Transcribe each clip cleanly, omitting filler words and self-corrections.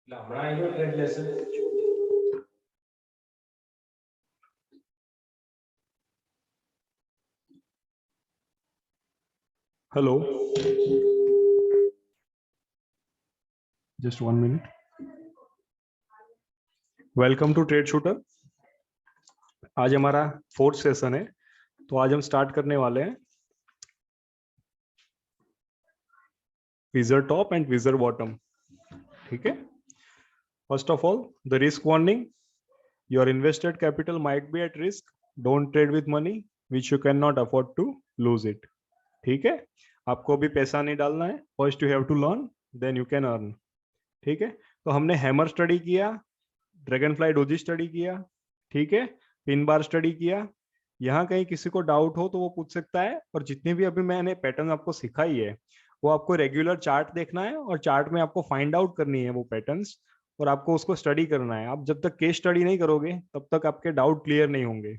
હમણાં આવ્યો trade lesson. Hello, just 1 minute. Welcome to trade shooter. आज हमारा 4th सेशन है, तो आज हम स्टार्ट करने वाले हैं tweezer top and tweezer bottom. ठीक है. First of all, the risk warning. Your invested capital might be at risk. Don't trade with money which you can not afford to lose it. ठीक है. आपको अभी पैसा नहीं डालना है. First you have to learn, then you can earn. ठीक है. तो हमने हैमर स्टडी किया, ड्रैगन फ्लाई डोजी स्टडी किया, ठीक है, पिन बार स्टडी किया. यहाँ कहीं किसी को डाउट हो तो वो पूछ सकता है. और जितने भी अभी मैंने पैटर्न आपको सिखाई है वो आपको रेगुलर चार्ट देखना है और चार्ट में आपको फाइंड आउट करनी है वो पैटर्न्स, और आपको उसको स्टडी करना है. आप जब तक केस स्टडी नहीं करोगे तब तक आपके डाउट क्लियर नहीं होंगे.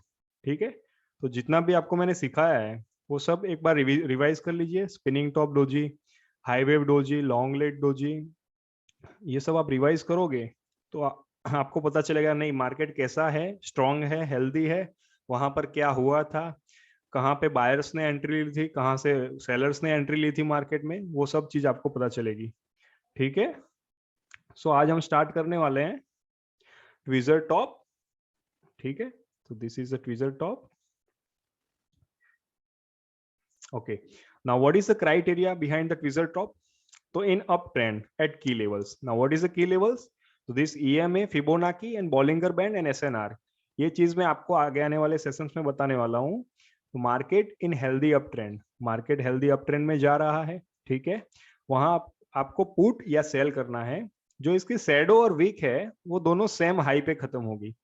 ठीक है. तो जितना भी आपको मैंने सिखाया है वो सब एक बार रिवाइज कर लीजिए. Spinning top doji, high wave doji, long legged doji, ये सब आप रिवाइज करोगे तो आपको पता चलेगा नहीं मार्केट कैसा है, स्ट्रांग है, हेल्दी है, वहां पर क्या हुआ था, कहाँ पे बायर्स ने एंट्री ली थी, कहाँ से सेलर्स ने एंट्री ली थी मार्केट में, वो सब चीज आपको पता चलेगी. ठीक है. सो आज हम स्टार्ट करने वाले हैं ट्विजर टॉप. ठीक है. तो this is the tweezer top. Okay. Now what is the criteria behind the tweezer top? तो in uptrend at key levels. Now what is the key levels? So this EMA, Fibonacci and Bollinger Band and SNR. ये चीज मैं आपको आगे आने वाले sessions में बताने वाला हूँ. तो market in healthy up trend, market healthy up trend में जा रहा है. ठीक है. वहां आपको पुट या सेल करना है. जो इसकी शैडो और वीक है वो दोनों सेम हाई पे खत्म होगी.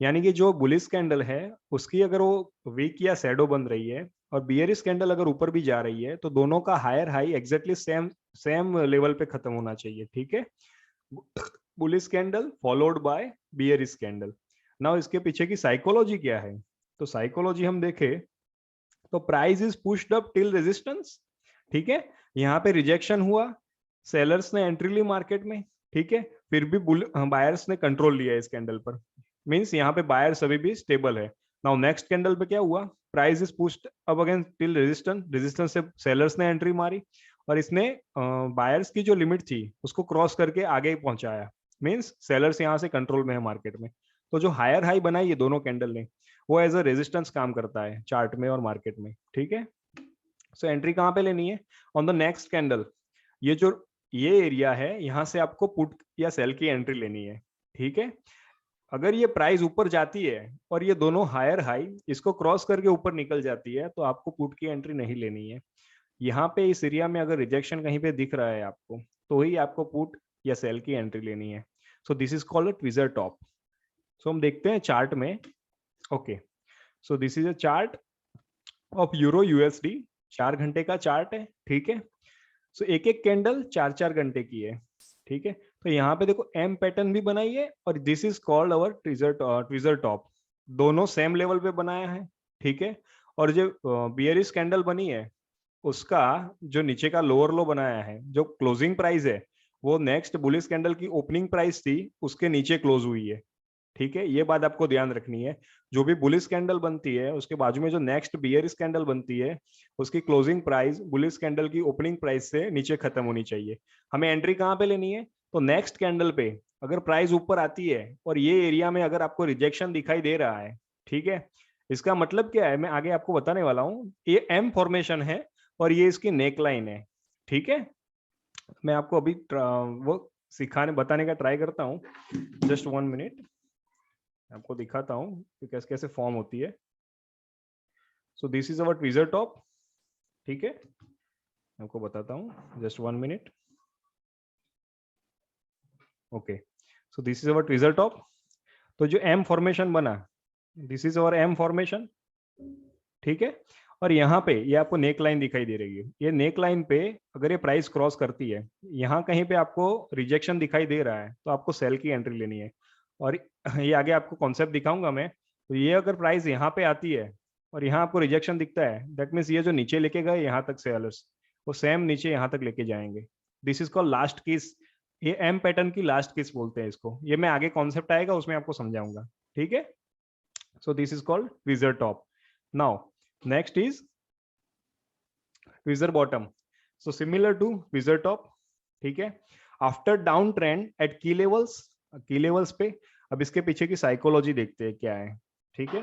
यानी कि जो बुलिश कैंडल है उसकी अगर वो वीक या शैडो बन रही है और बियरिश कैंडल अगर ऊपर भी जा रही है तो दोनों का higher high exactly same level पे खत्म होना चाहिए. ठीक है. Bullish candle followed by bearish candle. Now इसके पीछे की साइकोलॉजी क्या है? तो साइकोलॉजी हम देखें तो price is pushed up till resistance. ठीक है. यहाँ पे रिजेक्शन हुआ, सेलर्स ने एंट्री ली मार्केट में. ठीक है. फिर भी बायर्स ने कंट्रोल लिया इस कैंडल पर. मींस यहाँ पे बायर्स अभी भी स्टेबल है. नाउ नेक्स्ट कैंडल पे क्या हुआ? Price is pushed up again till resistance. Resistance से सेलर्स ने एंट्री मारी और इसने बायर्स की जो लिमिट थी उसको क्रॉस करके आगे पहुंचाया. मींस सेलर्स यहाँ से कंट्रोल में है मार्केट में. तो जो हायर हाई बनाई ये दोनों कैंडल ने वो एज अ रेजिस्टेंस काम करता है चार्ट में और मार्केट में. ठीक है. सो एंट्री कहाँ पे लेनी है? On the next candle. ये एरिया है, यहाँ से आपको पुट या सेल की एंट्री लेनी है. ठीक है. अगर ये प्राइस ऊपर जाती है और ये दोनों हायर हाई इसको क्रॉस करके ऊपर निकल जाती है तो आपको पुट की एंट्री नहीं लेनी है. यहाँ पे इस एरिया में अगर रिजेक्शन कहीं पे दिख रहा है आपको तो ही आपको पुट या सेल की एंट्री लेनी है. So this is called a tweezer top. So हम देखते हैं चार्ट में. Okay. So this is a chart of euro USD. 4 घंटे का चार्ट है. ठीक है. सो एक एक कैंडल 4-4 घंटे की है. ठीक है. तो यहाँ पे देखो एम पैटर्न भी बनाई है और this is called our tweezer top. दोनों सेम लेवल पे बनाया है. ठीक है. और जो बियरिश कैंडल बनी है उसका जो नीचे का लोअर लो बनाया है, जो क्लोजिंग प्राइस है वो नेक्स्ट बुलिश कैंडल की ओपनिंग प्राइस थी उसके नीचे क्लोज हुई है. ठीक है. ये बात आपको ध्यान रखनी है. जो भी बुलिश कैंडल बनती है उसके बाजू में जो नेक्स्ट बियरिश कैंडल बनती है उसकी क्लोजिंग प्राइस बुलिश कैंडल की ओपनिंग प्राइस से नीचे खत्म होनी चाहिए. हमें एंट्री कहाँ पे लेनी है? तो नेक्स्ट कैंडल पे अगर प्राइस ऊपर आती है और ये एरिया में अगर आपको रिजेक्शन दिखाई दे रहा है, ठीक है, इसका मतलब क्या है मैं आगे आपको बताने वाला हूँ. ये एम फॉर्मेशन है और ये इसकी नेक लाइन है. ठीक है. मैं आपको अभी वो सिखाने बताने का ट्राई करता हूँ. Just 1 minute. आपको दिखाता हूँ कि कैसे कैसे फॉर्म होती है. So this is our tweezer top. ठीक है. आपको बताता हूँ. Just 1 minute. Okay. So this is our tweezer top. तो जो एम फॉर्मेशन बना, this is our M formation. ठीक है. और यहाँ पे ये आपको नेक लाइन दिखाई दे रही है. ये नेक लाइन पे अगर ये प्राइस क्रॉस करती है, यहाँ कहीं पे आपको रिजेक्शन दिखाई दे रहा है तो आपको सेल की एंट्री लेनी है. और ये आगे आपको कॉन्सेप्ट दिखाऊंगा मैं. तो ये अगर प्राइस यहाँ पे आती है और यहाँ आपको रिजेक्शन दिखता है, दैट मीन्स ये जो नीचे लेके गए यहाँ तक सेलर्स वो सेम नीचे यहाँ तक लेके जाएंगे. दिस इज कॉल्ड लास्ट किस ये एम पैटर्न की लास्ट किस बोलते हैं इसको, ये मैं आगे कॉन्सेप्ट आएगा उसमें आपको समझाऊंगा, ठीक है। So this is called tweezer top. Now next is tweezer bottom. So similar to tweezer top, ठीक है। After down trend at key levels पे, अब इसके पीछे की साइकोलॉजी देखते हैं क्या है, ठीक है।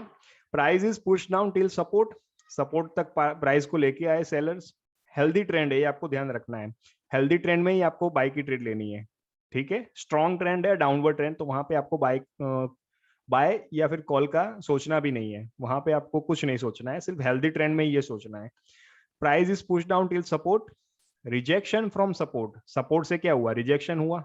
Price is push down till support, support तक प्राइस को लेके आए सेलर्स। हेल्दी ट्रेंड है, ये आपको ध्यान रखना है, हेल्दी ट्रेंड में ही आपको बाय की ट्रेड लेनी है, ठीक है। स्ट्रॉन्ग ट्रेंड है, डाउनवर्ड ट्रेंड, तो वहां पे आपको बाय या फिर कॉल का सोचना भी नहीं है, वहां पे आपको कुछ नहीं सोचना है, सिर्फ हेल्दी ट्रेंड में ही ये सोचना है। Price is push down till support, rejection from support, support से क्या हुआ, रिजेक्शन हुआ।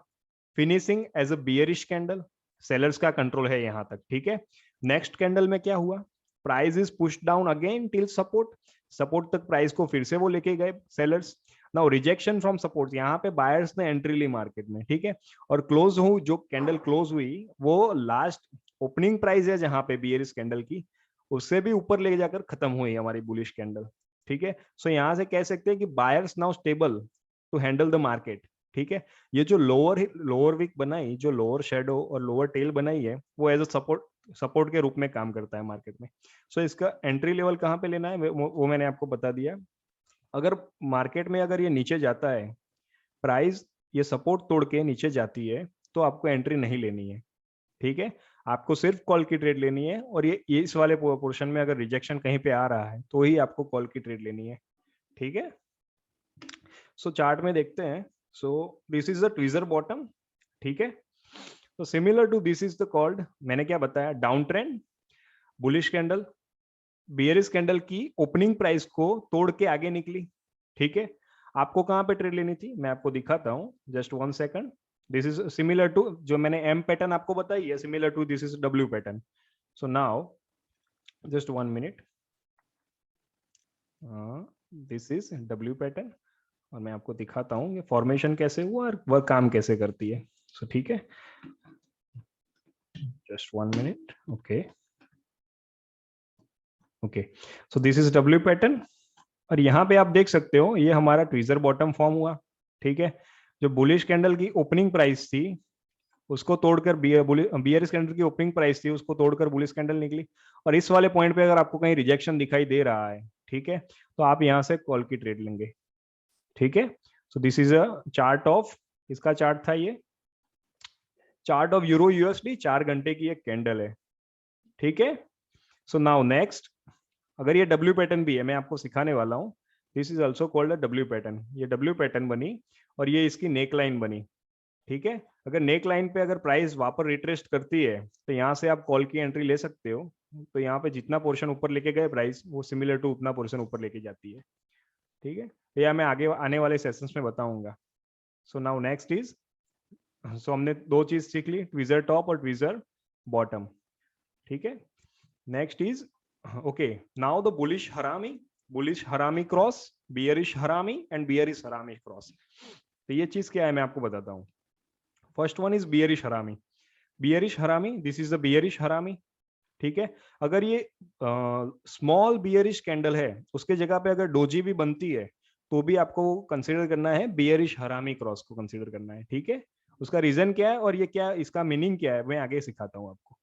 Finishing as a bearish candle, sellers का कंट्रोल है यहां तक, ठीक है। नेक्स्ट कैंडल में क्या हुआ, price is push down again till support, support तक प्राइस को फिर से वो लेके गए sellers. Now rejection from support, यहाँ पे बायर्स ने एंट्री ली मार्केट में, ठीक है। और क्लोज हो, जो कैंडल क्लोज हुई वो लास्ट ओपनिंग प्राइस है जहां पे बियरिश कैंडल की, उससे भी ऊपर ले जाकर खत्म हुई हमारी बुलिश कैंडल, ठीक है। सो यहां से कह सकते हैं कि buyers now stable to handle the market, ठीक है। ये जो लोअर वीक बनाई, जो लोअर शेडो और लोअर टेल बनाई है, वो एज अ सपोर्ट के रूप में काम करता है मार्केट में। सो इसका एंट्री लेवल कहाँ पे लेना है वो मैंने आपको बता दिया। अगर मार्केट में अगर ये नीचे जाता है, प्राइस ये सपोर्ट तोड़ के नीचे जाती है, तो आपको एंट्री नहीं लेनी है, ठीक है। आपको सिर्फ कॉल की ट्रेड लेनी है, और ये इस वाले पोर्शन में अगर रिजेक्शन कहीं पे आ रहा है तो ही आपको कॉल की ट्रेड लेनी है, ठीक है। सो चार्ट में देखते हैं। So this is the tweezer bottom, ठीक है। तो similar to this is the called, मैंने क्या बताया, down trend, bullish candle, bearish candle की ओपनिंग प्राइस को तोड़ के आगे निकली, ठीक है। आपको कहां पे ट्रेड लेनी थी मैं आपको दिखाता हूं, just 1 second. This is similar to, जो मैंने एम पैटर्न आपको बताई है, similar to this is W pattern. So now just 1 minute, this is W pattern, और मैं आपको दिखाता हूँ ये फॉर्मेशन कैसे हुआ और वह काम कैसे करती है। सो ठीक है, just 1 minute, okay okay. So this is W pattern, और यहाँ पे आप देख सकते हो ये हमारा ट्वीजर बॉटम फॉर्म हुआ, ठीक है। जो बुलिश कैंडल की ओपनिंग प्राइस थी उसको तोड़कर बियरिश कैंडल की ओपनिंग प्राइस थी उसको तोड़कर बुलिश कैंडल निकली, और इस वाले पॉइंट पे अगर आपको कहीं रिजेक्शन दिखाई दे रहा है, ठीक है, तो आप यहाँ से कॉल की ट्रेड लेंगे, ठीक है। So this is a chart of, इसका चार्ट था ये, चार्ट ऑफ यूरो यूएसडी, 4 घंटे की एक कैंडल है, ठीक है। सो नाउ नेक्स्ट, अगर ये डब्ल्यू पैटर्न भी है, मैं आपको सिखाने वाला हूँ, this is also called a W pattern, ये डब्ल्यू पैटर्न बनी और ये इसकी नेक लाइन बनी, ठीक है। अगर नेक लाइन पे अगर प्राइस वापस रिट्रेस्ट करती है तो यहाँ से आप कॉल की एंट्री ले सकते हो, तो यहाँ पे जितना पोर्शन ऊपर लेके गए प्राइस, वो सिमिलर टू उतना पोर्शन ऊपर लेके जाती है, ठीक है। या मैं आगे आने वाले सेशंस में बताऊंगा। सो नाउ नेक्स्ट इज, सो हमने दो चीज सीख ली, ट्वीजर टॉप और ट्वीजर बॉटम, ठीक है। Next is, okay, now the bullish harami cross, bearish हरामी एंड बियरिश हरामी क्रॉस। तो ये चीज क्या है मैं आपको बताता हूँ। फर्स्ट वन इज बियरिश हरामी, बियरिश हरामी, this is the bearish harami, ठीक है। अगर ये स्मॉल बियरिश कैंडल है, उसके जगह पे अगर डोजी भी बनती है, तो भी आपको कंसीडर करना है बियरिश हरामी क्रॉस को कंसीडर करना है, ठीक है। उसका रीजन क्या है और ये क्या, इसका मीनिंग क्या है, मैं आगे सिखाता हूँ आपको।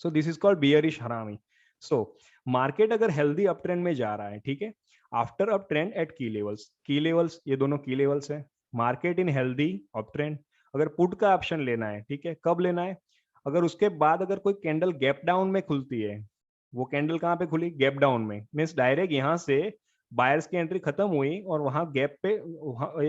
सो दिस इज कॉल्ड बियरिश हरामी। सो मार्केट अगर हेल्दी अप ट्रेंड में जा रहा है, ठीक है, after up trend at key levels, ये दोनों की लेवल्स है, market in healthy up trend, अगर पुट का ऑप्शन लेना है, ठीक है, कब लेना है, अगर उसके बाद अगर कोई कैंडल गैप डाउन में खुलती है, वो कैंडल कहाँ पे खुली, गैप डाउन में, मीन्स डायरेक्ट यहाँ से बायर्स की एंट्री खत्म हुई और वहां गैप पे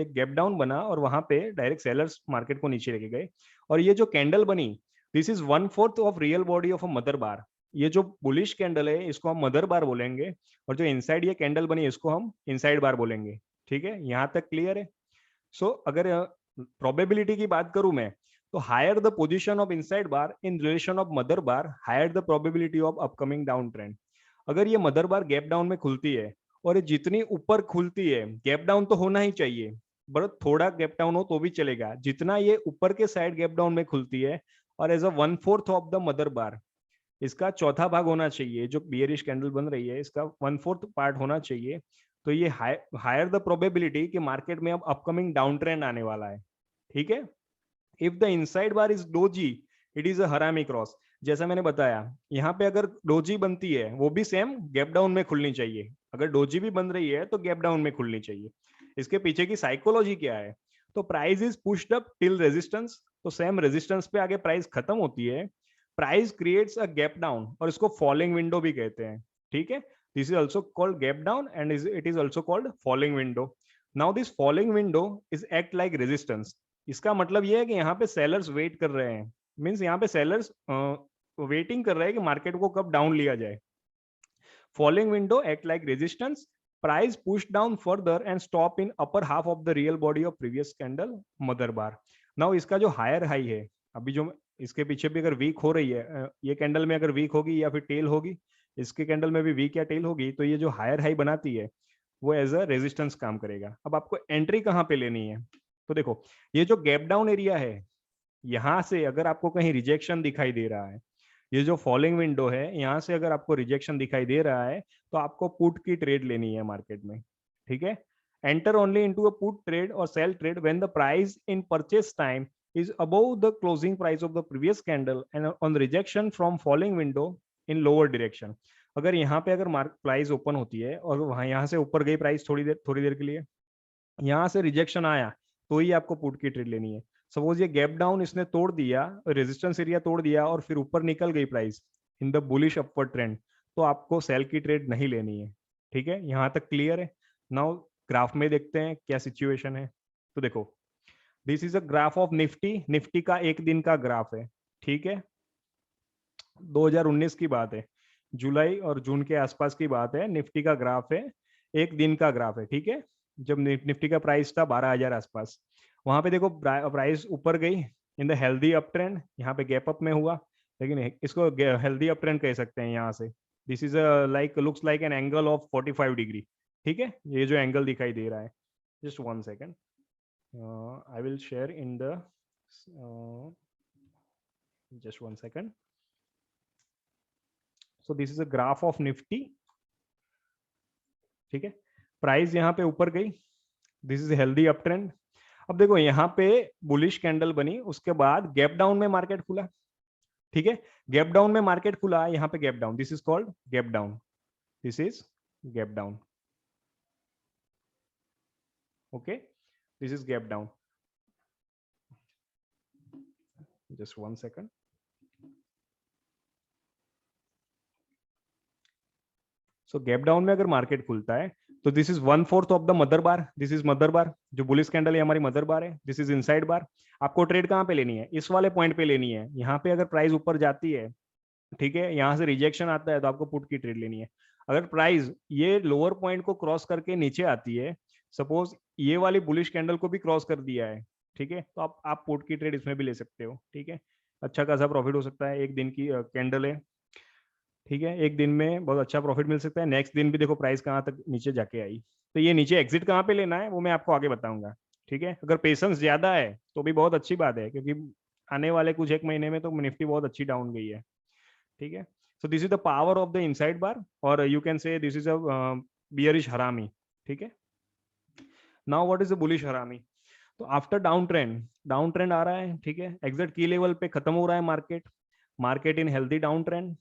एक गैप डाउन बना और वहां पे डायरेक्ट सेलर्स मार्केट को नीचे लेके गए, और ये जो कैंडल बनी, this is 1/4 of real body of a mother bar. ये जो बुलिश कैंडल है इसको हम मदर बार बोलेंगे, और जो इनसाइड ये कैंडल बनी इसको हम इनसाइड बार बोलेंगे, ठीक है। यहाँ तक क्लियर है। सो अगर प्रोबेबिलिटी की बात करूं मैं, तो higher the position of inside bar in relation of mother bar, higher the probability of upcoming down trend. अगर ये मदर बार गैप डाउन में खुलती है, और ये जितनी ऊपर खुलती है, गैप डाउन तो होना ही चाहिए, बट थोड़ा गैप डाउन हो तो भी चलेगा, जितना ये ऊपर के साइड गैप डाउन में खुलती है, और as a 1/4 of the mother bar, इसका चौथा भाग होना चाहिए, जो बियरिश कैंडल बन रही है इसका 1/4 पार्ट होना चाहिए, तो ये हायर द प्रोबेबिलिटी कि मार्केट में अब अपकमिंग डाउन ट्रेंड आने वाला है, ठीक है। If the inside bar is doji, it is a हरामी क्रॉस। जैसा मैंने बताया, यहाँ पे अगर डोजी बनती है वो भी सेम गैप डाउन में खुलनी चाहिए। अगर डोजी भी बन रही है तो गैप डाउन में खुलनी चाहिए। इसके पीछे की साइकोलॉजी क्या है? तो price is pushed up till resistance, तो सेम रेजिस्टेंस पे आगे प्राइस खत्म होती है, price creates a gap down, और इसको फॉलिंग विंडो भी कहते हैं। ठीक है, this is also called gap down and it is also called fouling window. Now this falling window is act like resistance. इसका मतलब ये है कि यहाँ पे सेलर्स वेट कर रहे हैं, मीन्स यहाँ पे सेलर्स वेटिंग कर रहे हैं कि मार्केट को कब डाउन लिया जाए। Falling window act like resistance, price push down further and stop in upper half of the real body of previous candle mother bar. Now इसका जो हायर हाई है, अभी जो इसके पीछे भी अगर वीक हो रही है, ये कैंडल में अगर वीक होगी या फिर टेल होगी, इसके कैंडल में भी वीक या टेल होगी, तो ये जो हायर हाई बनाती है वो एज अ रेजिस्टेंस काम करेगा। अब आपको एंट्री कहाँ पे लेनी है? तो देखो, ये जो गैप डाउन एरिया है, यहां से अगर आपको कहीं रिजेक्शन दिखाई दे रहा है, ये जो फॉलिंग विंडो है यहाँ से अगर आपको रिजेक्शन दिखाई दे रहा है, तो आपको पुट की ट्रेड लेनी है मार्केट में। ठीक है, enter only into a put trade और sell trade when the price in purchase time is above the closing price of the previous candle and on rejection from falling window in lower direction। अगर यहाँ पे अगर price open होती है और वहां यहाँ से ऊपर गई प्राइस थोड़ी देर के लिए, यहाँ से रिजेक्शन आया, तो ही आपको पुट की ट्रेड लेनी है। सपोज ये गैप डाउन इसने तोड़ दिया, रेजिस्टेंस एरिया तोड़ दिया और फिर ऊपर निकल गई price in the bullish upward trend, तो आपको सेल की ट्रेड नहीं लेनी है। ठीक है, यहाँ तक क्लियर है? नाउ ग्राफ में देखते हैं क्या सिचुएशन है। तो देखो, this is a graph of Nifty. Nifty का एक दिन का ग्राफ है। ठीक है, 2019 की बात है, जुलाई और जून के आसपास की बात है। निफ्टी का ग्राफ है, एक दिन का ग्राफ है। ठीक है, जब निफ्टी का प्राइस था 12,000 आसपास, वहां पे देखो प्राइस ऊपर गई in the healthy up trend, यहाँ पे गैप अप में हुआ, लेकिन इसको हेल्दी अप ट्रेंड कह सकते हैं यहाँ से। This is like looks like an angle of 45 degree. ठीक है, ये जो एंगल दिखाई दे रहा है, just one second, I will share in the just one second. So this is a graph of Nifty। ठीक है, प्राइस यहाँ पे ऊपर गई, this is healthy up trend. अब देखो यहाँ पे बुलिश कैंडल बनी, उसके बाद गैप डाउन में मार्केट खुला। ठीक है, गैप डाउन में मार्केट खुला, यहाँ पे gap down, this is called gap down, this is gap down. Okay, this is gap down, just one second. So gap down में अगर मार्केट खुलता है तो this is 1/4 of the mother bar, this is mother bar, जो bullish candle है हमारी mother बार है, this is inside बार। आपको ट्रेड कहाँ पे लेनी है? इस वाले पॉइंट पे लेनी है। यहाँ पे अगर प्राइस ऊपर जाती है, ठीक है, यहाँ से रिजेक्शन आता है, तो आपको पुट की ट्रेड लेनी है। अगर प्राइस ये लोअर पॉइंट को क्रॉस करके नीचे आती है, सपोज ये वाली बुलिश कैंडल को भी क्रॉस कर दिया है, ठीक है, तो आप पुट की ट्रेड इसमें भी ले सकते हो। ठीक है, अच्छा खासा प्रॉफिट हो सकता है, एक दिन की कैंडल है। ठीक है, एक दिन में बहुत अच्छा प्रॉफिट मिल सकता है। नेक्स्ट दिन भी देखो प्राइस कहाँ तक नीचे जाके आई, तो ये नीचे एग्जिट कहाँ पे लेना है वो मैं आपको आगे बताऊंगा। ठीक है, अगर पेशेंस ज्यादा है तो भी बहुत अच्छी बात है, क्योंकि आने वाले कुछ एक महीने में तो निफ्टी बहुत अच्छी डाउन गई है। ठीक है, so this is the power of the inside bar, और you can say this is a bearish harami. ठीक है, now what is the bullish harami? तो आफ्टर डाउन ट्रेंड आ रहा है, ठीक है, एग्जिट की लेवल पे खत्म हो रहा है market, market in healthy down trend,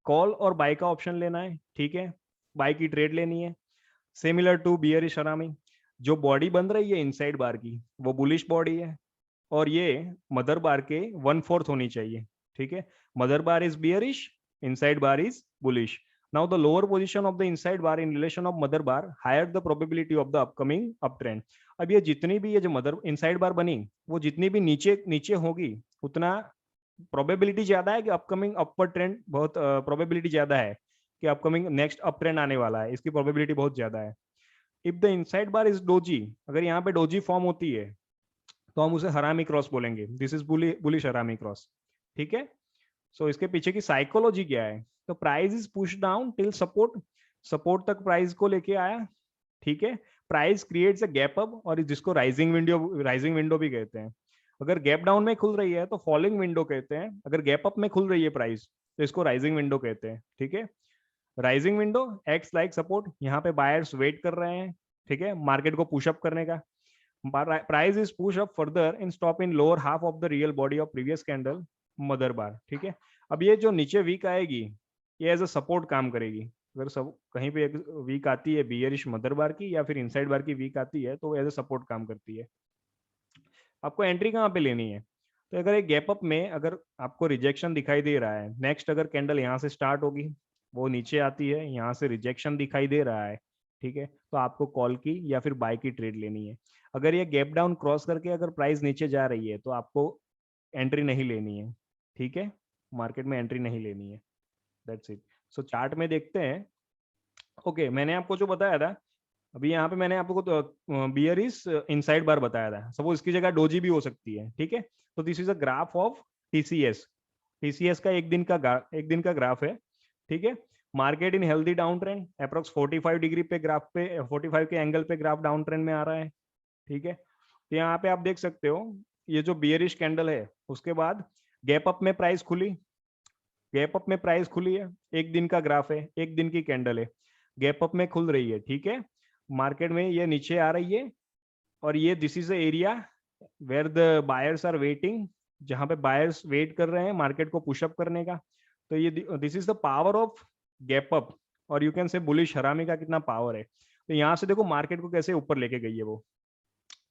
call और बाय का ऑप्शन लेना है। ठीक है, बाय की ट्रेड लेनी है, सिमिलर टू बियरिश हरामी। जो बॉडी बन रही है इनसाइड बार की वो बुलिश बॉडी है, और ये मदर बार के 1/4 होनी चाहिए। ठीक है, mother bar is bearish, inside bar is bullish. Now the lower position of the inside bar in relation of mother bar higher the probability of the upcoming up trend. अब ये जितनी भी ये जो मदर इनसाइड बार बनी, वो जितनी भी नीचे नीचे होगी, उतना प्रोबेबिलिटी ज्यादा है कि अपकमिंग अपर ट्रेंड, बहुत प्रोबेबिलिटी ज्यादा है कि अपकमिंग नेक्स्ट अप ट्रेंड आने वाला है, इसकी प्रोबेबिलिटी बहुत ज्यादा है। If the inside bar is doji, अगर यहाँ पे डोजी फॉर्म होती है तो हम उसे हरामी क्रॉस बोलेंगे, this is bullish harami cross. ठीक है, सो इसके पीछे की साइकोलॉजी क्या है? तो price is push down till support, support तक प्राइस को लेके आया। ठीक है, price creates a gap up, और जिसको राइजिंग विंडो भी कहते हैं। अगर गैप डाउन में खुल रही है तो फॉलिंग विंडो कहते हैं, अगर गैप अप में खुल रही है प्राइस तो इसको राइजिंग विंडो कहते हैं। ठीक है, rising window acts like support, यहाँ पे बायर्स वेट कर रहे हैं, ठीक है, मार्केट को पुशअप करने का। Price is push up further in stop in lower half of the real body of previous candle mother bar, ठीक है। अब ये जो नीचे वीक आएगी ये एज अ सपोर्ट काम करेगी। अगर सब कहीं पे एक वीक आती है बियरिश मदर बार की या फिर इनसाइड बार की वीक आती है तो एज अ सपोर्ट काम करती है। आपको एंट्री कहाँ पे लेनी है? तो अगर एक गैप अप में अगर आपको रिजेक्शन दिखाई दे रहा है, नेक्स्ट अगर कैंडल यहाँ से स्टार्ट होगी, वो नीचे आती है, यहाँ से रिजेक्शन दिखाई दे रहा है, ठीक है, तो आपको कॉल की या फिर बाय की ट्रेड लेनी है। अगर ये गैप डाउन क्रॉस करके अगर प्राइस नीचे जा रही है तो आपको एंट्री नहीं लेनी है, ठीक है, मार्केट में एंट्री नहीं लेनी है। That's it. सो चार्ट में देखते हैं। ओके, मैंने आपको जो बताया था अभी यहाँ पे, मैंने आपको बियर इज इनसाइड बार बताया था, सपोज इसकी जगह डोजी भी हो सकती है, ठीक है। तो this is a graph of TCS. TCS का एक दिन का ग्राफ है, ठीक है। Market in healthy down trend, approx 45 degree पे ग्राफ पे 45 के एंगल पे ग्राफ डाउन ट्रेंड में आ रहा है, ठीक है। तो यहाँ पे आप देख सकते हो ये जो बियरिश कैंडल है उसके बाद गैप अप में प्राइस खुली, गैप अप में प्राइस खुली है, एक दिन का ग्राफ है, एक दिन की कैंडल है, गैप अप में खुल रही है, ठीक है। मार्केट में ये नीचे आ रही है और ये this is the area where the buyers are waiting, जहां पे बायर्स वेट कर रहे हैं मार्केट को पुशअप करने का। तो ये this is the power of gap up, और you can say bullish harami का कितना पावर है। तो यहाँ से देखो मार्केट को कैसे ऊपर लेके गई है वो,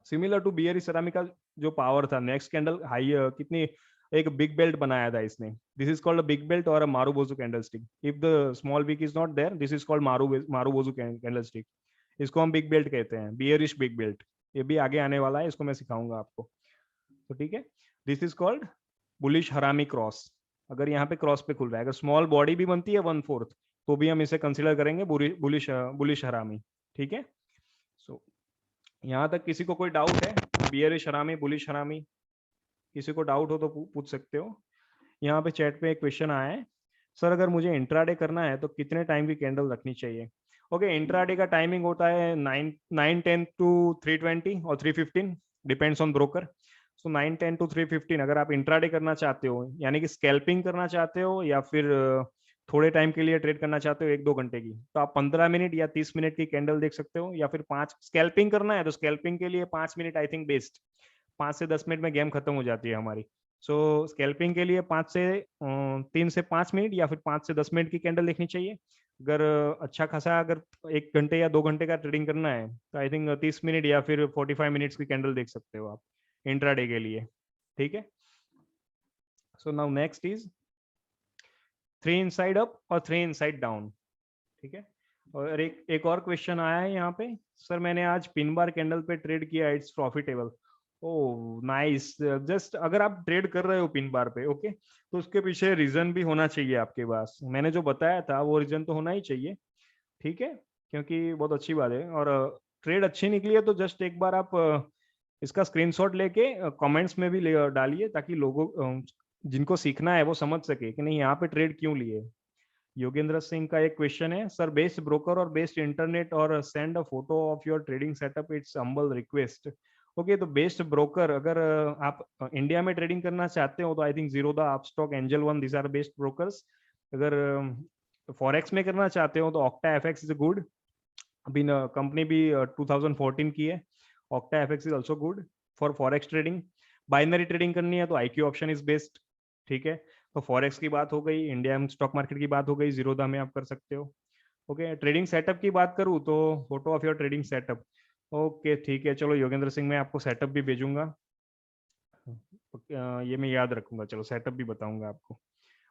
सिमिलर टू बियरिश हरामी का जो पावर था। नेक्स्ट कैंडल हाई कितनी, एक बिग बेल्ट बनाया था इसने, this is called big belt और marubozu candle stick. If the small wick is not there, this is called marubozu candle stick. इसको हम बिग बेल्ट कहते हैं, बियरिश बिग बेल्ट। ये भी आगे आने वाला है, इसको मैं सिखाऊंगा आपको, तो ठीक है। This is called bullish harami cross. अगर यहाँ पे क्रॉस पे खुल रहा है, अगर स्मॉल बॉडी भी बनती है 1/4 तो भी हम इसे कंसिडर करेंगे बुलिश हरामी, ठीक है। सो यहाँ तक किसी को कोई डाउट है? बियरिश हरामी, बुलिश हरामी, किसी को डाउट हो तो पूछ सकते हो। यहाँ पे चैट पे एक क्वेश्चन आया है, सर अगर मुझे इंट्राडे करना है तो कितने टाइम की कैंडल रखनी चाहिए? ओके, इंट्राडे का टाइमिंग होता है 9:10 टू 3:20 और 3:15, depends on broker. So 9:10 to 3:15 अगर आप इंट्राडे करना चाहते हो, यानी कि स्कैल्पिंग करना चाहते हो या फिर थोड़े टाइम के लिए ट्रेड करना चाहते हो 1-2 घंटे की, तो आप 15 मिनट या 30 मिनट की कैंडल देख सकते हो, या फिर 5 स्कैल्पिंग करना है तो स्कैल्पिंग के लिए 5 मिनट आई थिंक बेस्ट, 5 से 10 मिनट में गेम खत्म हो जाती है हमारी। सो स्कैल्पिंग के लिए 3 से 5 मिनट या फिर 5 से 10 मिनट की कैंडल देखनी चाहिए। अगर अच्छा खासा अगर 1 घंटे या 2 घंटे का ट्रेडिंग करना है तो आई थिंक 30 मिनट या फिर 45 मिनट्स की कैंडल देख सकते हो आप इंट्राडे के लिए, ठीक है। So now next is 3 inside up और 3 इनसाइड डाउन, ठीक है। और एक और क्वेश्चन आया है यहाँ पे, सर मैंने आज पिन बार कैंडल पे ट्रेड किया, it's profitable. Oh nice. Just अगर आप ट्रेड कर रहे हो पिन बार पे, ओके, तो उसके पीछे रीजन भी होना चाहिए आपके पास। मैंने जो बताया था वो रीजन तो होना ही चाहिए, ठीक है, क्योंकि बहुत अच्छी बात है। और ट्रेड अच्छी निकली है तो जस्ट एक बार आप इसका स्क्रीनशॉट लेके कमेंट्स में भी डालिए, ताकि लोगों जिनको सीखना है वो समझ सके कि नहीं यहाँ पे ट्रेड क्यों लिए। योगेंद्र सिंह का एक क्वेश्चन है, सर बेस्ट ब्रोकर और बेस्ट इंटरनेट और send a photo of your trading setup, it's humble request. Okay, तो बेस्ट ब्रोकर अगर आप इंडिया में ट्रेडिंग करना चाहते हो तो I think Zerodha, Upstox, Angel One, this are best brokers. अगर फॉरेक्स में करना चाहते हो तो ऑक्टा एफएक्स इज गुड, अभी कंपनी भी 2014 की है। Octa FX is also good for forex trading. Binary trading करनी है तो आईक्यू ऑप्शन इज बेस्ट, ठीक है। तो फॉरेक्स की बात हो गई, इंडियन स्टॉक मार्केट की बात हो गई, जीरोधा में आप कर सकते हो। ओके, ट्रेडिंग सेटअप की बात करूँ तो photo of your trading setup. Okay ठीक है, चलो योगेंद्र सिंह, मैं आपको सेटअप भी भेजूंगा, ये मैं याद रखूंगा। चलो सेटअप भी बताऊंगा आपको।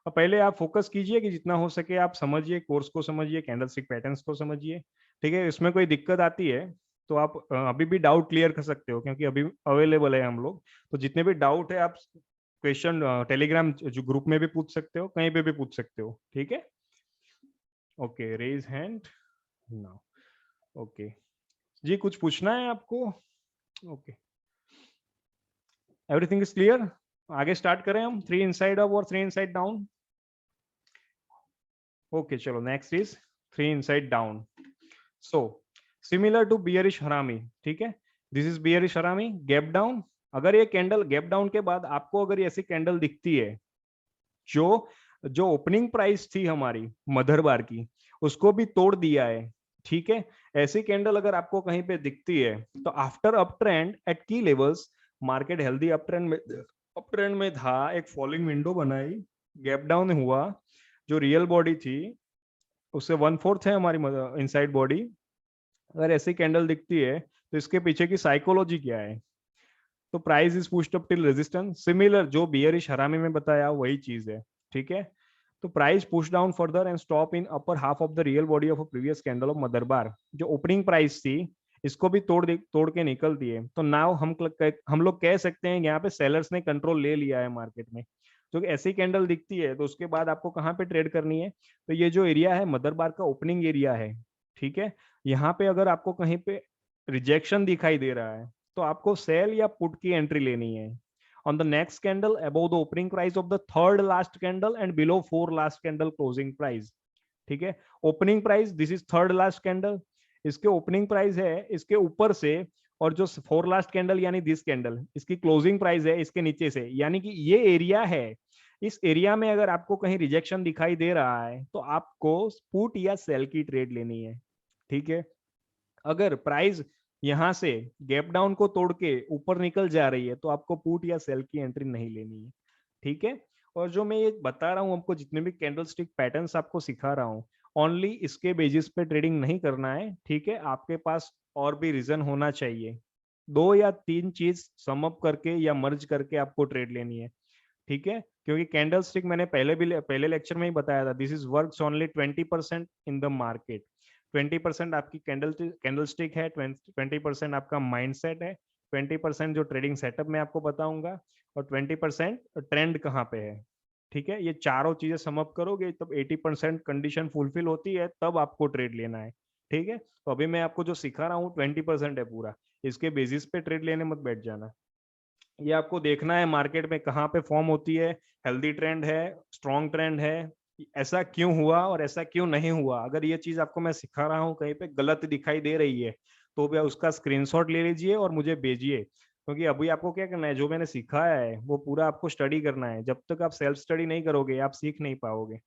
और पहले आप फोकस कीजिए कि जितना हो सके आप समझिए, कोर्स को समझिए, कैंडलस्टिक पैटर्न्स को समझिए, ठीक है। इसमें कोई दिक्कत आती है तो आप अभी भी डाउट क्लियर कर सकते हो, क्योंकि अभी अवेलेबल है हम लोग। तो जितने भी डाउट है आप क्वेश्चन टेलीग्राम जो ग्रुप में भी पूछ सकते हो, कहीं पे भी पूछ सकते हो, ठीक है। Okay, raise hand now. Okay जी, कुछ पूछना है आपको? Okay, everything is clear. आगे स्टार्ट करें हम, 3 इनसाइड अप और 3 इनसाइड डाउन। ओके चलो, next is 3 inside down. So similar to bearish harami, ठीक है, this is bearish harami, gap down. अगर ये कैंडल गैप डाउन के बाद आपको अगर ऐसी कैंडल दिखती है जो जो ओपनिंग प्राइस थी हमारी मदर बार की, उसको भी तोड़ दिया है, ठीक है, ऐसी कैंडल अगर आपको कहीं पे दिखती है तो after up trend at key levels, market healthy up trend में था, एक फॉलिंग विंडो बनाई, गैप डाउन हुआ, जो रियल बॉडी थी उससे 1/4 है हमारी इनसाइड बॉडी। अगर ऐसी कैंडल दिखती है तो इसके पीछे की साइकोलॉजी क्या है? तो price is pushed up till resistance, similar जो बियरिश हरामी में बताया वही चीज है, ठीक है। तो price push down further and stop in upper half of the real body of a previous candle of mother bar, जो ओपनिंग प्राइस थी इसको भी तोड़ के निकलती है। तो नाउ हम लोग कह सकते हैं यहाँ पे सेलर्स ने कंट्रोल ले लिया है मार्केट में। तो ऐसी कैंडल दिखती है तो उसके बाद आपको कहाँ पे ट्रेड करनी है? तो ये जो एरिया है मदर बार का ओपनिंग एरिया है, ठीक है। यहाँ पे अगर आपको कहीं पे रिजेक्शन दिखाई दे रहा है तो आपको सेल या पुट की एंट्री लेनी है on the next candle above the opening price of the third last candle and below four last candle closing price, ठीक है। Opening price this is third last candle, इसके ओपनिंग प्राइस है इसके ऊपर से, और जो फोर लास्ट कैंडल यानी दिस कैंडल इसकी क्लोजिंग प्राइस है इसके नीचे से, यानी कि ये एरिया है। इस एरिया में अगर आपको कहीं रिजेक्शन दिखाई दे रहा है तो आपको पुट या सेल की ट्रेड लेनी है, ठीक है। अगर प्राइस यहां से गैप डाउन को तोड़ के ऊपर निकल जा रही है तो आपको पुट या सेल की एंट्री नहीं लेनी है, ठीक है। और जो मैं ये बता रहा हूँ आपको, जितने भी कैंडल स्टिक पैटर्न्स आपको सिखा रहा हूँ, ओनली इसके बेसिस पे ट्रेडिंग नहीं करना है, ठीक है। आपके पास और भी रीजन होना चाहिए, 2 या 3 चीज सम अप करके या मर्ज करके आपको ट्रेड लेनी है, ठीक है। क्योंकि कैंडल स्टिक मैंने पहले लेक्चर में ही बताया था, this is works only 20% in the market. 20% आपकी कैंडल स्टिक है, 20% आपका माइंडसेट है, 20% जो ट्रेडिंग सेटअप में आपको बताऊंगा, और 20% ट्रेंड कहाँ पे है, ठीक है। ये चारों चीजें समअप करोगे तब 80% कंडीशन फुलफिल होती है, तब आपको ट्रेड लेना है, ठीक है। तो अभी मैं आपको जो सिखा रहा हूँ 20% है पूरा, इसके बेसिस पे ट्रेड लेने मत बैठ जाना। ये आपको देखना है मार्केट में कहाँ पे फॉर्म होती है, हेल्दी ट्रेंड है, स्ट्रॉन्ग ट्रेंड है, ऐसा क्यों हुआ और ऐसा क्यों नहीं हुआ। अगर ये चीज आपको मैं सिखा रहा हूँ कहीं पे गलत दिखाई दे रही है तो भी उसका स्क्रीनशॉट ले लीजिए और मुझे भेजिए, क्योंकि अभी आपको क्या करना है, जो मैंने सिखाया है वो पूरा आपको स्टडी करना है। जब तक आप सेल्फ स्टडी नहीं करोगे आप सीख नहीं पाओगे।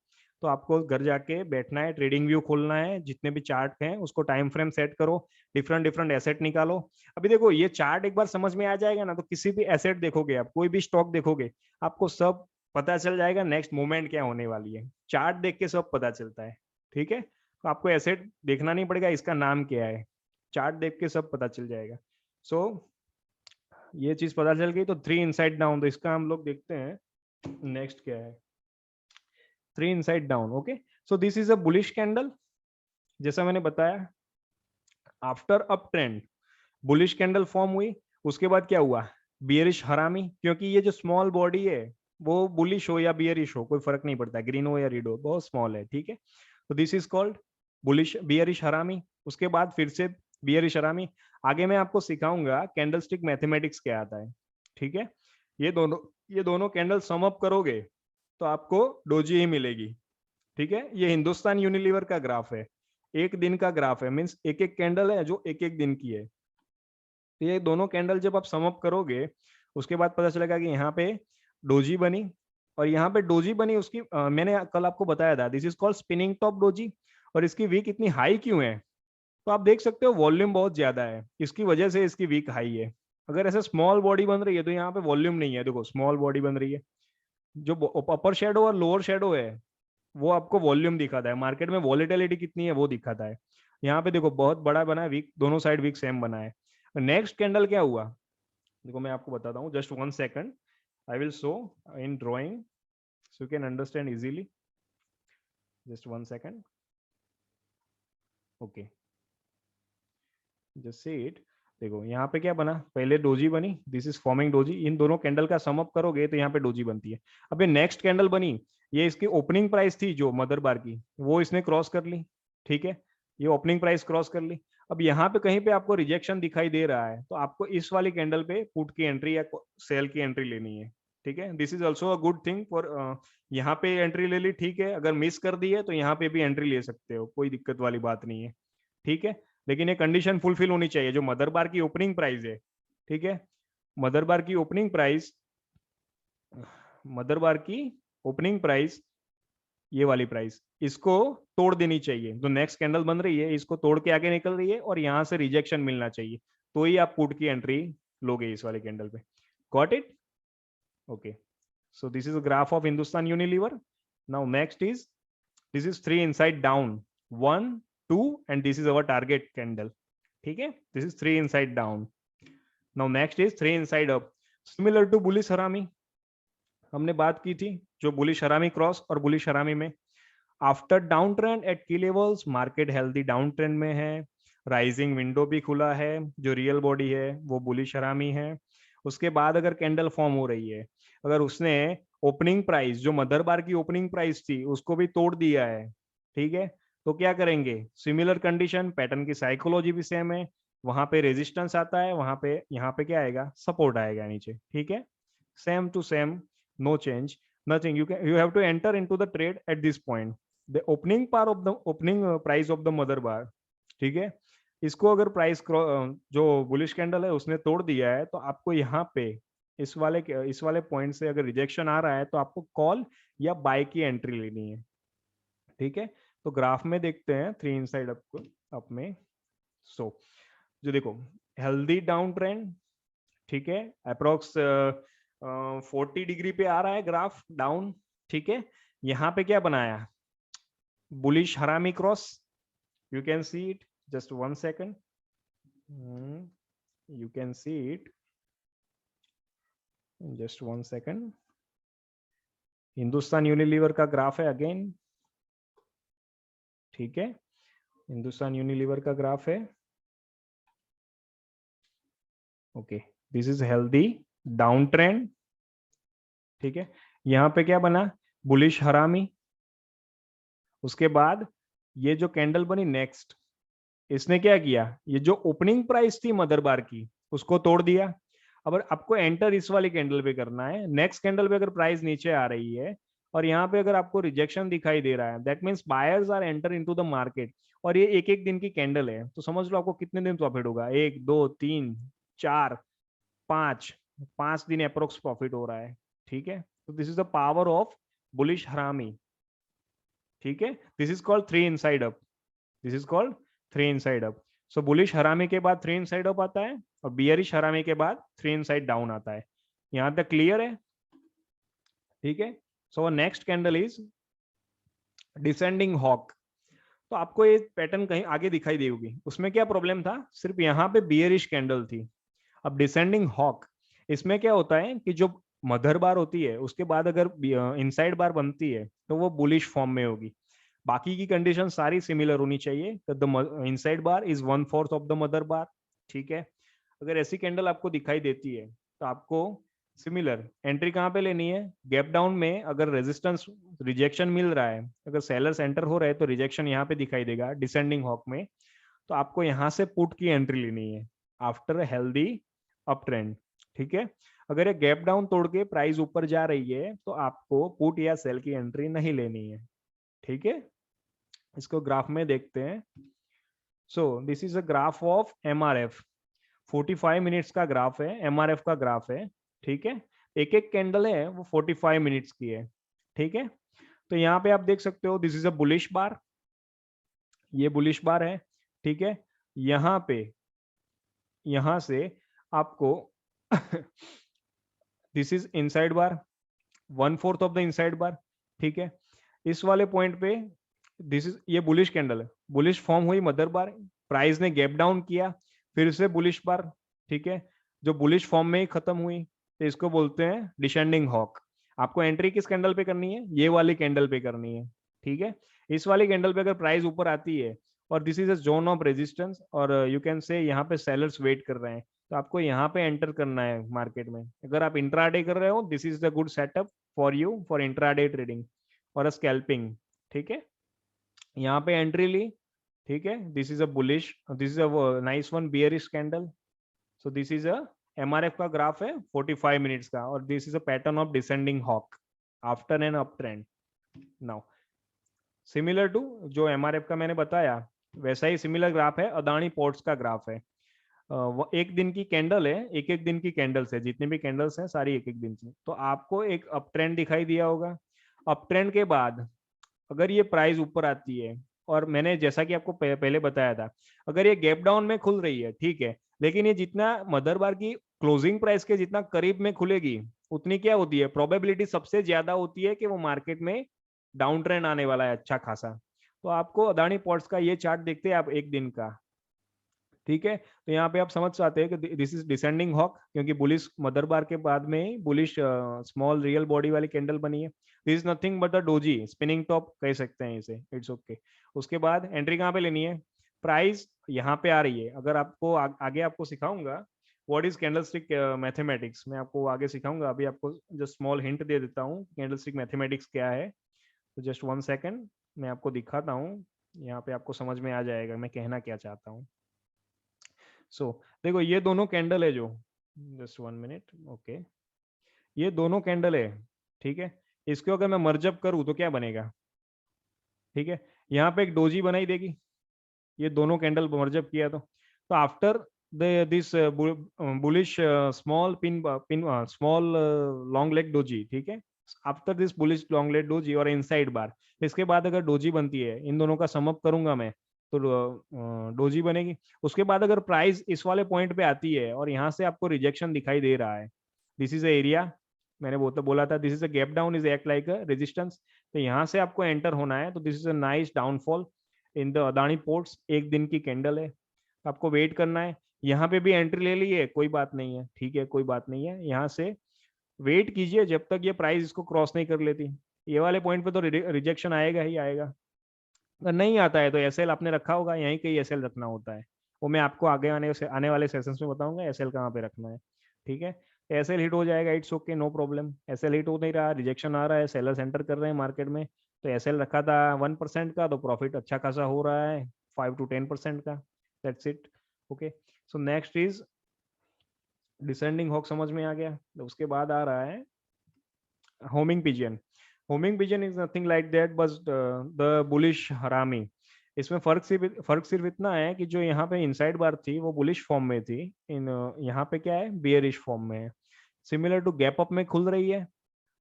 तो आपको घर जाके बैठना है, ट्रेडिंग व्यू खोलना है, जितने भी चार्ट हैं उसको टाइम फ्रेम सेट करो, डिफरेंट डिफरेंट एसेट निकालो। अभी देखो ये चार्ट एक बार समझ में आ जाएगा ना, तो किसी भी एसेट देखोगे आप, कोई भी स्टॉक देखोगे, आपको सब पता चल जाएगा नेक्स्ट मूवमेंट क्या होने वाली है। चार्ट देख के सब पता चलता है, ठीक है। तो आपको एसेट देखना नहीं पड़ेगा इसका नाम क्या है, चार्ट देख के सब पता चल जाएगा। सो ये चीज पता चल गई। तो 3 इनसाइड डाउन, तो इसका हम लोग देखते हैं नेक्स्ट क्या है। 3 inside down, okay. So this is a bullish candle, जैसा मैंने बताया after up trend bullish candle form हुई, उसके बाद क्या हुआ, बियरिश हरामी, क्योंकि ये जो स्मॉल बॉडी है वो बुलिश हो या बियरिश हो कोई फर्क नहीं पड़ता, ग्रीन हो या रेड हो, बहुत स्मॉल है, ठीक है। तो this is called bullish bearish हरामी। उसके बाद फिर से बियरिश हरामी। आगे मैं आपको सिखाऊंगा कैंडलस्टिक मैथमेटिक्स क्या आता है, ठीक है। ये दोनों कैंडल सम अप करोगे तो आपको डोजी ही मिलेगी, ठीक है। ये हिंदुस्तान यूनिलीवर का ग्राफ है, एक दिन का ग्राफ है, मीन्स एक एक कैंडल है जो एक एक दिन की है। तो ये दोनों कैंडल जब आप सम अप करोगे उसके बाद पता चलेगा कि यहाँ पे डोजी बनी और यहाँ पे डोजी बनी। उसकी मैंने कल आपको बताया था, this is called spinning top doji. और इसकी वीक इतनी हाई क्यों है? तो आप देख सकते हो वॉल्यूम बहुत ज्यादा है, इसकी वजह से इसकी वीक हाई है। अगर ऐसे स्मॉल बॉडी बन रही है तो यहाँ पे वॉल्यूम नहीं है, देखो स्मॉल बॉडी बन रही है, जो अपर शेडो और लोअर शेडो है वो आपको वॉल्यूम दिखाता है, मार्केट में वॉलेटिलिटी कितनी है वो दिखाता है। यहाँ पे देखो बहुत बड़ा बना है वीक, दोनों साइड वीक सेम बना है। नेक्स्ट कैंडल क्या हुआ, देखो मैं आपको बताता हूँ, just 1 second, I will show in drawing so you can understand easily. Just 1 second, okay, just see it. देखो यहाँ पे क्या बना, पहले डोजी बनी, दिस इज फॉर्मिंग डोजी, इन दोनों कैंडल का सम अप करोगे तो यहाँ पे डोजी बनती है। अब ये नेक्स्ट कैंडल बनी, ये इसकी ओपनिंग प्राइस थी जो मदर बार की, वो इसने क्रॉस कर ली, ठीक है। ये ओपनिंग प्राइस क्रॉस कर ली। अब यहाँ पे कहीं पे आपको रिजेक्शन दिखाई दे रहा है तो आपको इस वाली कैंडल पे पुट की एंट्री या सेल की एंट्री लेनी है, ठीक है। This is also a good thing for, यहाँ पे एंट्री ले ली, ठीक है। अगर मिस कर दी है तो यहाँ पे भी एंट्री ले सकते हो, कोई दिक्कत वाली बात नहीं है, ठीक है। लेकिन ये कंडीशन फुलफिल होनी चाहिए, जो मदर बार की ओपनिंग प्राइस है, ठीक है। मदर बार की ओपनिंग प्राइस, मदर बार की ओपनिंग प्राइस ये वाली प्राइस, इसको तोड़ देनी चाहिए। जो नेक्स्ट कैंडल बन रही है इसको तोड़ के आगे निकल रही है और यहां से रिजेक्शन मिलना चाहिए, तो ही आप पुट की एंट्री लोगे इस वाले कैंडल पे। Got it? Okay, so this is a graph of Hindustan Unilever. Now next is, this is 3 inside down, 1 2 and this is our target candle, ठीक है? This is 3 inside down. Now next is 3 inside up, similar to bullish harami, हमने बात की थी जो bullish harami cross और bullish हरामी में। After down trend at key levels, market healthy down trend में है, राइजिंग विंडो भी खुला है, जो रियल बॉडी है वो बुलिश हरामी है। उसके बाद अगर कैंडल फॉर्म हो रही है, अगर उसने ओपनिंग प्राइस जो मदर बार की ओपनिंग प्राइस थी उसको भी तोड़ दिया है, ठीक है, तो क्या करेंगे? सिमिलर कंडीशन, पैटर्न की साइकोलॉजी भी सेम है, वहां पे रेजिस्टेंस आता है, वहां पे यहाँ पे क्या आएगा? सपोर्ट आएगा नीचे, ठीक है? Same to same, no change, nothing. You have to enter into the trade at this point, the opening part of the opening price of the mother bar, ठीक है? इसको अगर प्राइस जो बुलिश कैंडल है उसने तोड़ दिया है, तो आपको यहाँ पे इस वाले पॉइंट से अगर रिजेक्शन आ रहा है तो आपको कॉल या बाय की एंट्री लेनी है, ठीक है? तो ग्राफ में देखते हैं 3 इनसाइड अप में। सो जो देखो हेल्दी डाउन ट्रेंड, ठीक है, अप्रोक्स 40 डिग्री पे आ रहा है ग्राफ डाउन, ठीक है? यहाँ पे क्या बनाया? Bullish harami cross, you can see it, just 1 second, you can see it, just 1 second. Hindustan Unilever का ग्राफ है अगेन, ठीक है? हिंदुस्तान यूनिलीवर का ग्राफ है, okay, this is healthy down trend, ठीक है? यहाँ पे क्या बना? बुलिश हरामी। उसके बाद ये जो कैंडल बनी नेक्स्ट, इसने क्या किया? ये जो ओपनिंग प्राइस थी मदर बार की उसको तोड़ दिया। अब आपको एंटर इस वाली कैंडल पे करना है। नेक्स्ट कैंडल पे अगर प्राइस नीचे आ रही है और यहाँ पे अगर आपको रिजेक्शन दिखाई दे रहा है, that means buyers are enter into the market, और ये एक एक दिन की कैंडल है, तो समझ लो आपको कितने दिन प्रॉफिट होगा? 1 2 3 4 5, 5 दिन अप्रोक्स प्रॉफिट हो रहा है, ठीक है? तो this is the power of bullish हरामी, ठीक है? This is called 3 inside up, this is called 3 inside up. So bullish हरामी के बाद 3 इनसाइड अप आता है और बियरिश हरामी के बाद 3 इनसाइड डाउन आता है। यहां तक क्लियर है? ठीक है? So next candle is descending hawk. तो आपको ये पैटर्न कहीं आगे दिखाई देगी, उसमें क्या प्रॉब्लम था? सिर्फ यहाँ पे बियरिश कैंडल थी। अब डिसेंडिंग हॉक, इसमें क्या होता है कि जो मदर बार होती है उसके बाद अगर इनसाइड बार बनती है तो वो बुलिश फॉर्म में होगी। बाकी की कंडीशन सारी सिमिलर होनी चाहिए। The inside bar is 1/4 of the mother bar, ठीक है? अगर ऐसी कैंडल आपको दिखाई देती है तो आपको सिमिलर एंट्री कहाँ पे लेनी है? गैप डाउन में अगर रेजिस्टेंस रिजेक्शन मिल रहा है, अगर सेलर्स एंटर हो रहे हैं तो रिजेक्शन यहाँ पे दिखाई देगा डिसेंडिंग हॉक में, तो आपको यहाँ से पुट की एंट्री लेनी है आफ्टर हेल्दी अप ट्रेंड, ठीक है? अगर ये गैप डाउन तोड़ के प्राइस ऊपर जा रही है तो आपको पुट या सेल की एंट्री नहीं लेनी है, ठीक है? इसको ग्राफ में देखते हैं। So this is a graph of MRF, 45 minutes का ग्राफ है, एमआरएफ का ग्राफ है, ठीक है? एक एक कैंडल है वो 45 मिनट्स की है, ठीक है? तो यहाँ पे आप देख सकते हो दिस इज अ बुलिश बार, ये बुलिश बार है, ठीक है? यहाँ पे यहां से आपको this is inside bar, 1/4 of the inside bar, ठीक है? इस वाले पॉइंट पे दिस इज, ये बुलिश कैंडल है, बुलिश फॉर्म हुई मदर बार, प्राइस ने गैप डाउन किया, फिर से बुलिश बार, ठीक है? जो बुलिश फॉर्म में ही खत्म हुई, तो इसको बोलते हैं डिसेंडिंग हॉक। आपको एंट्री किस कैंडल पे करनी है? ये वाली कैंडल पे करनी है, ठीक है? इस वाली कैंडल पे अगर प्राइस ऊपर आती है और this is a zone of resistance और यू कैन से यहाँ पे सेलर्स वेट कर रहे हैं, तो आपको यहाँ पे एंटर करना है मार्केट में। अगर आप इंट्राडे कर रहे हो, this is the good setup for you for intraday trading और स्कैल्पिंग, ठीक है? यहाँ पे एंट्री ली, ठीक है? This is a bullish, this is a nice one bearish candle. So this is a MRF का ग्राफ है 45 मिनट्स का, और this is a pattern of descending hawk after an up trend. Now similar to जो एमआरएफ का मैंने बताया, वैसा ही similar graph है अदानी पोर्ट्स का ग्राफ है। वो एक दिन की कैंडल है, एक एक दिन की कैंडल्स है, जितने भी कैंडल्स हैं सारी एक एक दिन की। तो आपको एक अप ट्रेंड दिखाई दिया होगा, अप ट्रेंड के बाद अगर ये प्राइस ऊपर आती है, और मैंने जैसा कि आपको पहले बताया था, अगर ये गैप डाउन में खुल रही है, ठीक है, लेकिन ये जितना मदर बार की क्लोजिंग प्राइस के जितना करीब में खुलेगी, उतनी क्या होती है, प्रोबेबिलिटी सबसे ज्यादा होती है कि वो मार्केट में डाउन ट्रेंड आने वाला है अच्छा खासा। तो आपको अदानी पोर्ट्स का ये चार्ट देखते हैं आप एक दिन का, ठीक है, तो यहाँ पे आप समझ सकते हैं कि दिस इज डिसेंडिंग हॉक, क्योंकि बुलिश मदर बार के बाद में बुलिश स्मॉल रियल बॉडी वाली कैंडल बनी है। This is nothing but the doji spinning top कह सकते हैं इसे, इट्स ओके। उसके बाद एंट्री कहाँ पे लेनी है, प्राइस यहाँ पे आ रही है। अगर आपको आगे आपको सिखाऊंगा व्हाट इज कैंडलस्टिक मैथमेटिक्स, मैं आपको आगे सिखाऊंगा, अभी आपको जस्ट स्मॉल हिंट दे देता हूँ कैंडलस्टिक मैथमेटिक्स क्या है। तो जस्ट 1 सेकेंड, मैं आपको दिखाता हूँ, यहाँ पे आपको समझ में आ जाएगा मैं कहना क्या चाहता हूँ। सो देखो ये दोनों कैंडल है जो, जस्ट 1 मिनट, ओके, ये दोनों कैंडल है, ठीक है, इसको अगर मैं मर्जअप करूं तो क्या बनेगा, ठीक है, यहाँ पे एक डोजी बनाई देगी, ये दोनों कैंडल मर्जअप किया तो after this bullish small pin small long leg doji, ठीक है, after this bullish long leg doji और इनसाइड बार, इसके बाद अगर डोजी बनती है, इन दोनों का समअप करूंगा मैं तो डोजी बनेगी। उसके बाद अगर प्राइस इस वाले पॉइंट पे आती है और यहाँ से आपको रिजेक्शन दिखाई दे रहा है, दिस इज एरिया, मैंने वो तो बोला था this is a gap down is act like a resistance, तो यहाँ से आपको एंटर होना है, तो this is a nice downfall in the Adani ports, एक दिन की कैंडल है, आपको वेट करना है। यहाँ पे भी एंट्री ले ली है, कोई बात नहीं है, ठीक है, कोई बात नहीं है, यहाँ से वेट कीजिए जब तक ये प्राइस इसको क्रॉस नहीं कर लेती, ये वाले पॉइंट पे तो रिजेक्शन आएगा ही आएगा, अगर नहीं आता है तो एसएल आपने रखा होगा, यहीं कहीं एसएल रखना होता है, वो मैं आपको आगे आने वाले सेशंस में बताऊंगा एसएल कहाँ पे रखना है, ठीक है। एसएल हिट हो जाएगा, it's okay, no problem, SL hit हो नहीं रहा, रिजेक्शन आ रहा है, सेलर सेंटर कर रहे हैं मार्केट में, तो एसएल रखा था 1% का, तो प्रॉफिट अच्छा खासा हो रहा है 5 to 10% का, that's it, okay. So next is descending hawk, समझ में आ गया, तो उसके बाद आ रहा है homing pigeon. Homing pigeon is nothing like that बस द बुलिश हरामी। इसमें फर्क सिर्फ इतना है कि जो यहाँ पे इनसाइड बार थी वो बुलिश फॉर्म में थी, इन यहाँ पे क्या है बियरिश फॉर्म में है, सिमिलर टू गैप अप में खुल रही है,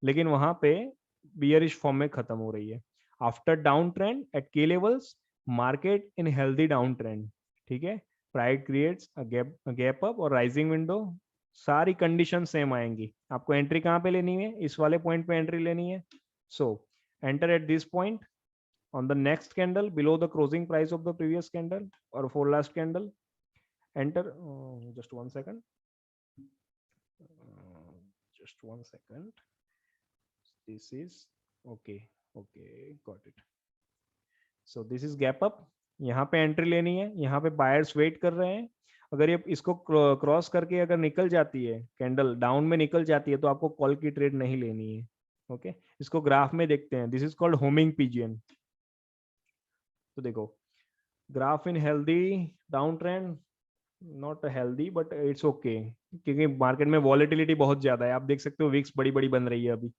लेकिन वहां पे बियरिश फॉर्म में खत्म हो रही है। After down trend at key levels, market in healthy down trend, ठीक है, price creates a gap up और राइजिंग विंडो, सारी कंडीशन सेम आएंगी। आपको एंट्री कहाँ पे लेनी है, इस वाले पॉइंट पे एंट्री लेनी है, सो enter at this point on the next candle below the closing price of the previous candle or for last candle, enter just 1 second, just 1 second, this is okay, okay, got it, so this is gap up, यहाँ पे entry लेनी है, यहाँ पे buyers wait कर रहे हैं, अगर ये इसको क्रॉस करके अगर निकल जाती है कैंडल डाउन में निकल जाती है तो आपको कॉल की ट्रेड नहीं लेनी है, ओके। इसको ग्राफ में देखते हैं, this is called homing pigeon. तो देखो graph in healthy down trend, not healthy but it's okay, क्योंकि मार्केट में वॉलेटिलिटी बहुत ज्यादा है, आप देख सकते हो विक्स बड़ी बड़ी बन रही है अभी,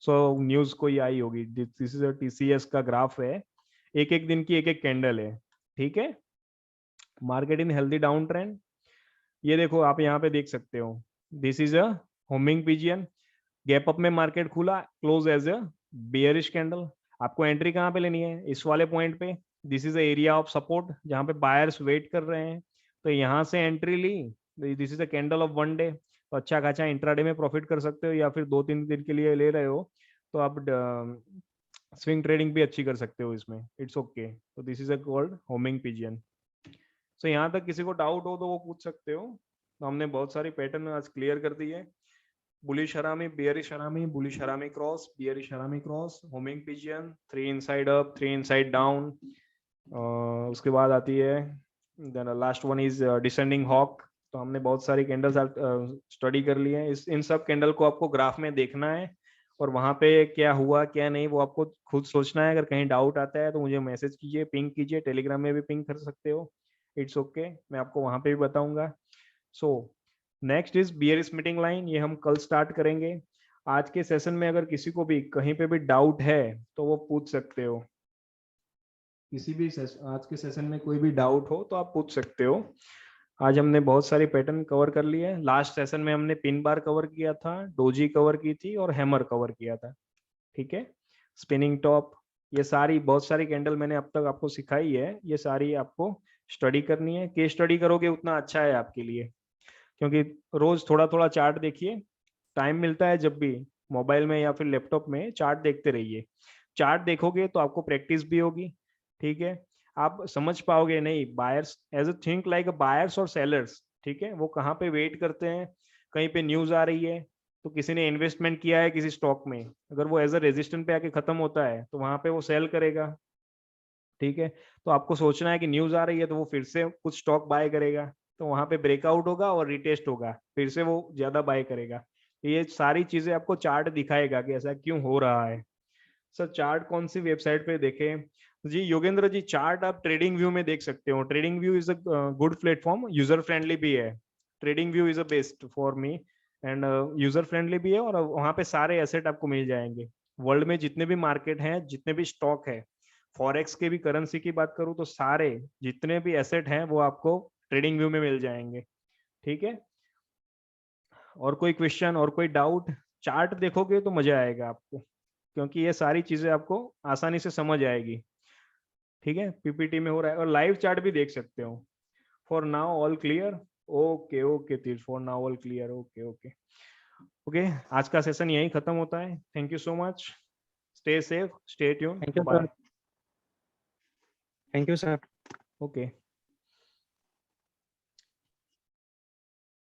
सो न्यूज कोई आई होगी, दिस इज अ टीसीएस का ग्राफ है, एक एक दिन की एक एक कैंडल है, ठीक है, market in healthy down trend, ये देखो आप यहाँ पे देख सकते हो, this is a homing pigeon, gap up में मार्केट खुला, close as a bearish candle, आपको एंट्री कहाँ पे लेनी है, इस वाले पॉइंट पे, this is area of support जहाँ पे बायर्स वेट कर रहे हैं, तो यहाँ से एंट्री ली, this is a candle of 1 day, तो अच्छा खासा इंट्राडे में प्रॉफिट कर सकते हो, या फिर 2-3 दिन के लिए ले रहे हो तो आप स्विंग ट्रेडिंग भी अच्छी कर सकते हो इसमें, इट्स ओके, तो this is a called homing pigeon. So यहाँ तक किसी को डाउट हो तो वो पूछ सकते हो, तो हमने बहुत सारी पैटर्न आज क्लियर कर दी है, बुलिश हरामी, bearish harami, bullish harami cross, bearish harami cross, homing pigeon, 3 inside up, 3 inside down, उसके बाद आती है then last one is descending hawk. तो हमने बहुत सारी कैंडल्स स्टडी कर ली है, इस इन सब कैंडल को आपको ग्राफ में देखना है, और वहां पे क्या हुआ क्या नहीं वो आपको खुद सोचना है, अगर कहीं डाउट आता है तो मुझे मैसेज कीजिए, पिंग कीजिए, टेलीग्राम में भी पिंग कर सकते हो, इट्स ओके, मैं आपको वहां पे भी बताऊंगा। सो next is bearish meeting line, ये हम कल स्टार्ट करेंगे। आज के सेशन में अगर किसी को भी कहीं पे भी डाउट है तो वो पूछ सकते हो, किसी भी आज के सेशन में कोई भी डाउट हो तो आप पूछ सकते हो। आज हमने बहुत सारी पैटर्न कवर कर लिए हैं, लास्ट सेशन में हमने पिन बार कवर किया था, डोजी कवर की थी और हैमर कवर किया था, ठीक है, स्पिनिंग टॉप, ये सारी बहुत सारी कैंडल मैंने अब तक आपको सिखाई है, ये सारी आपको स्टडी करनी है। केस स्टडी करोगे उतना अच्छा है आपके लिए, क्योंकि रोज थोड़ा थोड़ा चार्ट देखिए, टाइम मिलता है जब भी मोबाइल में या फिर लैपटॉप में चार्ट देखते रहिए। चार्ट देखोगे तो आपको प्रैक्टिस भी होगी, ठीक है। आप समझ पाओगे, नहीं buyers as a think like buyers और सेलर्स, ठीक है, वो कहाँ पे वेट करते हैं, कहीं पे न्यूज आ रही है तो किसी ने इन्वेस्टमेंट किया है किसी स्टॉक में, अगर वो एज अ रेजिस्टेंट पे आके खत्म होता है तो वहां पे वो सेल करेगा, ठीक है। तो आपको सोचना है कि न्यूज आ रही है तो वो फिर से कुछ स्टॉक बाय करेगा, तो वहां पे ब्रेकआउट होगा और रिटेस्ट होगा, फिर से वो ज्यादा बाय करेगा। ये सारी चीजें आपको चार्ट दिखाएगा कि ऐसा क्यों हो रहा है। सर चार्ट कौन सी वेबसाइट पे देखें? जी योगेंद्र जी, चार्ट आप ट्रेडिंग व्यू में देख सकते हो। Trading view is a good platform, user friendly भी है। Trading view is a best for me and user friendly भी है, और वहाँ पे सारे एसेट आपको मिल जाएंगे। वर्ल्ड में जितने भी मार्केट हैं, जितने भी स्टॉक है, फॉरेक्स के भी, करेंसी की बात करूँ तो सारे जितने भी एसेट हैं वो आपको ट्रेडिंग व्यू में मिल जाएंगे, ठीक है। और कोई क्वेश्चन और कोई डाउट? चार्ट देखोगे तो मजा आएगा आपको, क्योंकि ये सारी चीजें आपको आसानी से समझ आएगी, ठीक है। पीपीटी में हो रहा है, और लाइव चार्ट भी देख सकते हो। For now all clear? Okay okay Tirth, for now all clear, okay okay okay. आज का सेशन यही खत्म होता है। Thank you so much, stay safe, stay tune, thank you sir. Bye. Thank you sir. Okay.